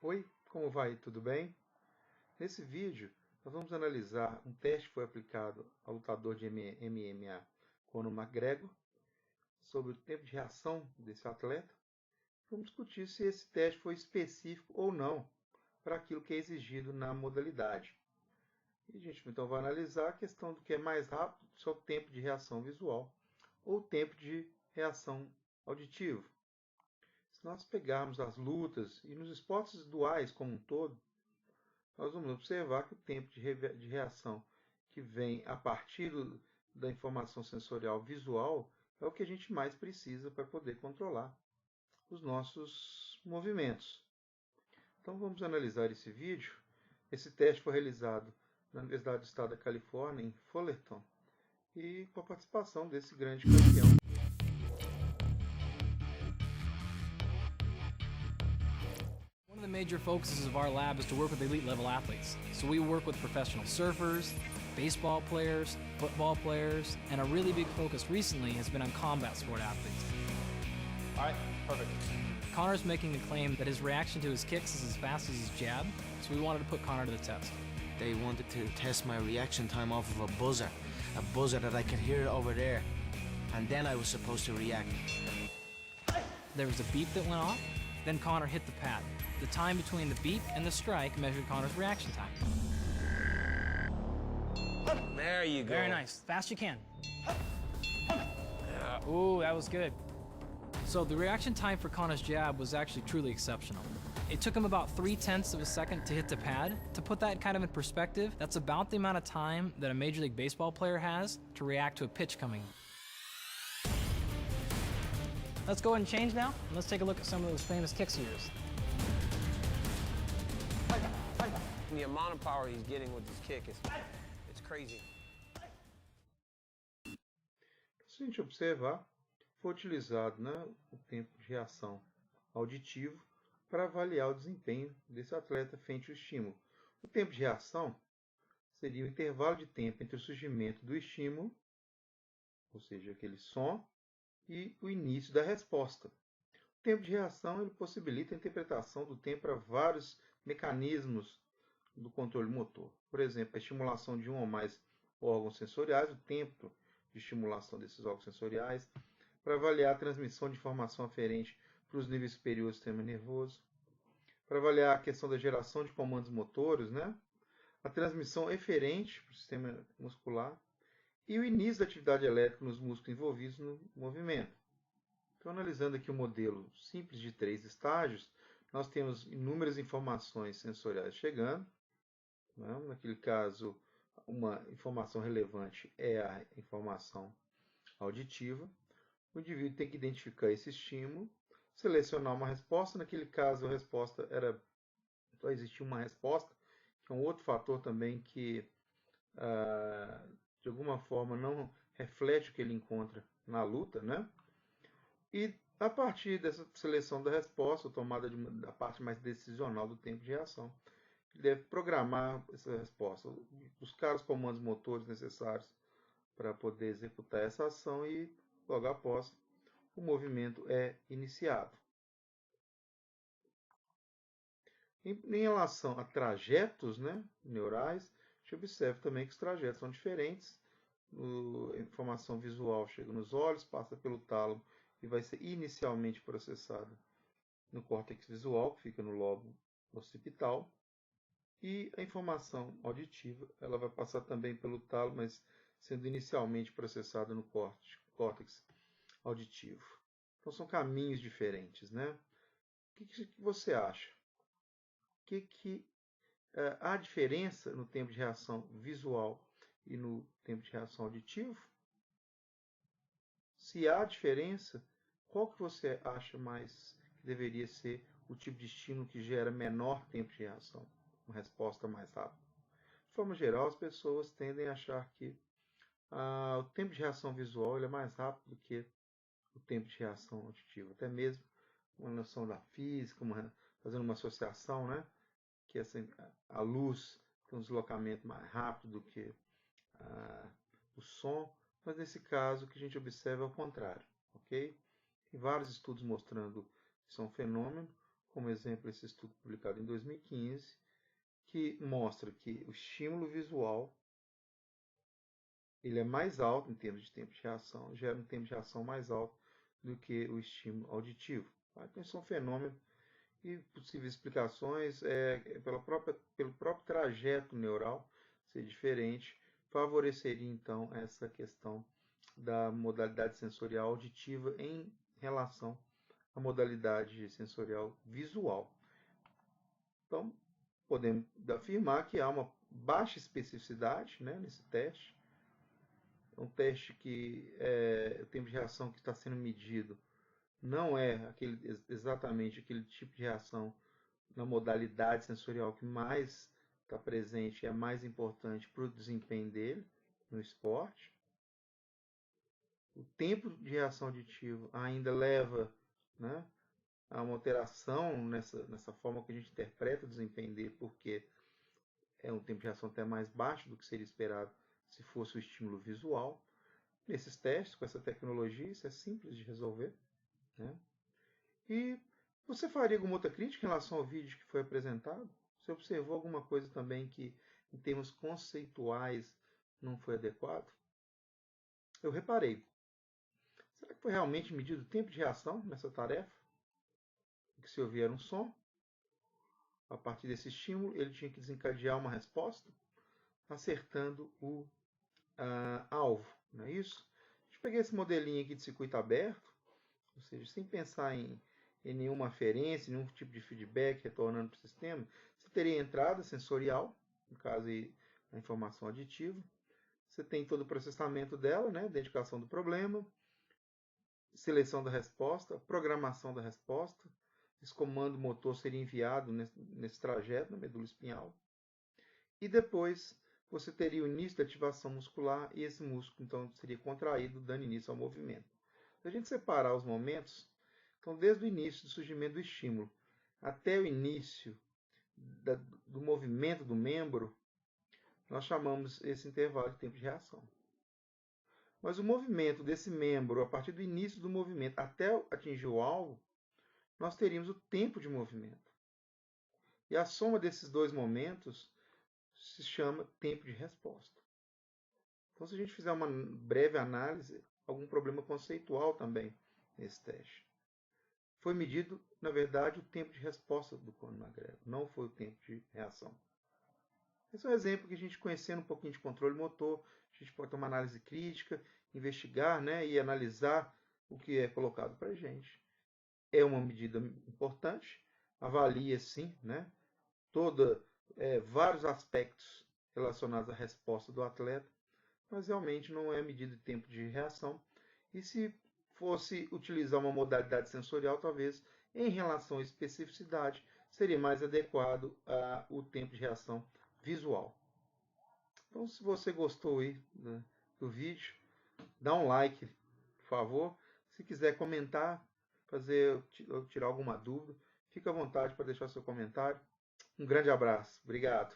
Oi, como vai? Tudo bem? Nesse vídeo, nós vamos analisar um teste que foi aplicado ao lutador de MMA Conor McGregor sobre o tempo de reação desse atleta. Vamos discutir se esse teste foi específico ou não para aquilo que é exigido na modalidade. E a gente então vai analisar a questão do que é mais rápido, se é o tempo de reação visual ou o tempo de reação auditivo. Se nós pegarmos as lutas e nos esportes duais como um todo, nós vamos observar que o tempo de reação que vem a partir da informação sensorial visual é o que a gente mais precisa para poder controlar os nossos movimentos. Então vamos analisar esse vídeo. Esse teste foi realizado na Universidade do Estado da Califórnia, em Fullerton, e com a participação desse grande campeão. One of the major focuses of our lab is to work with elite level athletes. So we work with professional surfers, baseball players, football players, and a really big focus recently has been on combat sport athletes. All right, perfect. Conor's making a claim that his reaction to his kicks is as fast as his jab, so we wanted to put Conor to the test. They wanted to test my reaction time off of a buzzer that I could hear over there, and then I was supposed to react. There was a beep that went off, then Conor hit the pad. The time between the beep and the strike measured Conor's reaction time. There you go. Very nice. Fast you can. Ooh, that was good. So the reaction time for Conor's jab was actually truly exceptional. It took him about 0.3 of a second to hit the pad. To put that kind of in perspective, that's about the amount of time that a Major League Baseball player has to react to a pitch coming in. Let's go ahead and change now, and let's take a look at some of those famous kicks of yours. The amount of power he's getting with his kick it's crazy. Se a gente observar, foi utilizado o tempo de reação auditivo para avaliar o desempenho desse atleta frente ao estímulo. O tempo de reação seria o intervalo de tempo entre o surgimento do estímulo, ou seja, aquele som, e o início da resposta. O tempo de reação ele possibilita a interpretação do tempo para vários mecanismos do controle motor. Por exemplo, a estimulação de um ou mais órgãos sensoriais, o tempo de estimulação desses órgãos sensoriais, para avaliar a transmissão de informação aferente para os níveis superiores do sistema nervoso, para avaliar a questão da geração de comandos motores, a transmissão eferente para o sistema muscular e o início da atividade elétrica nos músculos envolvidos no movimento. Então, analisando aqui o modelo simples de 3 estágios, nós temos inúmeras informações sensoriais chegando. Naquele caso, uma informação relevante é a informação auditiva. O indivíduo tem que identificar esse estímulo, selecionar uma resposta. Naquele caso, a resposta era só existia uma resposta, que é um outro fator também que, de alguma forma, não reflete o que ele encontra na luta, E a partir dessa seleção da resposta, tomada da parte mais decisional do tempo de reação, ele deve programar essa resposta, buscar os comandos motores necessários para poder executar essa ação e, logo após, o movimento é iniciado. Em relação a trajetos neurais, a gente observa também que os trajetos são diferentes. A informação visual chega nos olhos, passa pelo tálamo e vai ser inicialmente processada no córtex visual, que fica no lobo occipital. E a informação auditiva ela vai passar também pelo tálamo, mas sendo inicialmente processada no córtex auditivo. Então são caminhos diferentes, O que você acha? Há diferença no tempo de reação visual e no tempo de reação auditivo? Se há diferença, qual que você acha mais que deveria ser o tipo de estímulo que gera menor tempo de reação, uma resposta mais rápida? De forma geral, as pessoas tendem a achar que o tempo de reação visual é mais rápido do que o tempo de reação auditiva. Até mesmo uma noção da física, fazendo uma associação, que a luz tem um deslocamento mais rápido do que o som, mas nesse caso o que a gente observa é o contrário, ok? Tem vários estudos mostrando que isso é um fenômeno, como exemplo esse estudo publicado em 2015, que mostra que o estímulo visual ele é mais alto em termos de tempo de reação, gera um tempo de reação mais alto do que o estímulo auditivo. Tá? Então, isso é um fenômeno e possíveis explicações pelo próprio trajeto neural ser diferente, favoreceria então essa questão da modalidade sensorial auditiva em relação à modalidade sensorial visual. Então, podemos afirmar que há uma baixa especificidade, né, nesse teste. É um teste que o tempo de reação que está sendo medido não é exatamente aquele tipo de reação na modalidade sensorial que mais está presente e é mais importante para o desempenho dele no esporte. O tempo de reação auditiva ainda leva, né, a uma alteração nessa forma que a gente interpreta o desempenho dele, porque é um tempo de reação até mais baixo do que seria esperado se fosse o estímulo visual. Nesses testes, com essa tecnologia, isso é simples de resolver, né? E você faria alguma outra crítica em relação ao vídeo que foi apresentado? Você observou alguma coisa também que, em termos conceituais, não foi adequado? Eu reparei. Será que foi realmente medido o tempo de reação nessa tarefa? O que se ouvia era um som. A partir desse estímulo, ele tinha que desencadear uma resposta, acertando o alvo, não é isso? Eu peguei esse modelinho aqui de circuito aberto, ou seja, sem pensar em nenhuma aferência, nenhum tipo de feedback retornando para o sistema. Você teria entrada sensorial, no caso aí, a informação aditiva. Você tem todo o processamento dela, né, identificação do problema, seleção da resposta, programação da resposta. Esse comando motor seria enviado nesse trajeto na medula espinhal. E depois você teria o início da ativação muscular e esse músculo então seria contraído, dando início ao movimento. Se a gente separar os momentos, então desde o início do surgimento do estímulo até o início do movimento do membro, nós chamamos esse intervalo de tempo de reação. Mas o movimento desse membro, a partir do início do movimento até atingir o alvo, nós teríamos o tempo de movimento. E a soma desses dois momentos se chama tempo de resposta. Então, se a gente fizer uma breve análise, algum problema conceitual também nesse teste. Foi medido, na verdade, o tempo de resposta do cone magrelo, não foi o tempo de reação. Esse é um exemplo que a gente, conhecendo um pouquinho de controle motor, a gente pode ter uma análise crítica, investigar, né, e analisar o que é colocado para a gente. É uma medida importante, avalia sim, né, vários aspectos relacionados à resposta do atleta, mas realmente não é medida de tempo de reação. E se fosse utilizar uma modalidade sensorial, talvez em relação à especificidade, seria mais adequado ao tempo de reação visual. Então, se você gostou aí do vídeo, dá um like, por favor. Se quiser comentar, tirar alguma dúvida, fique à vontade para deixar seu comentário. Um grande abraço. Obrigado.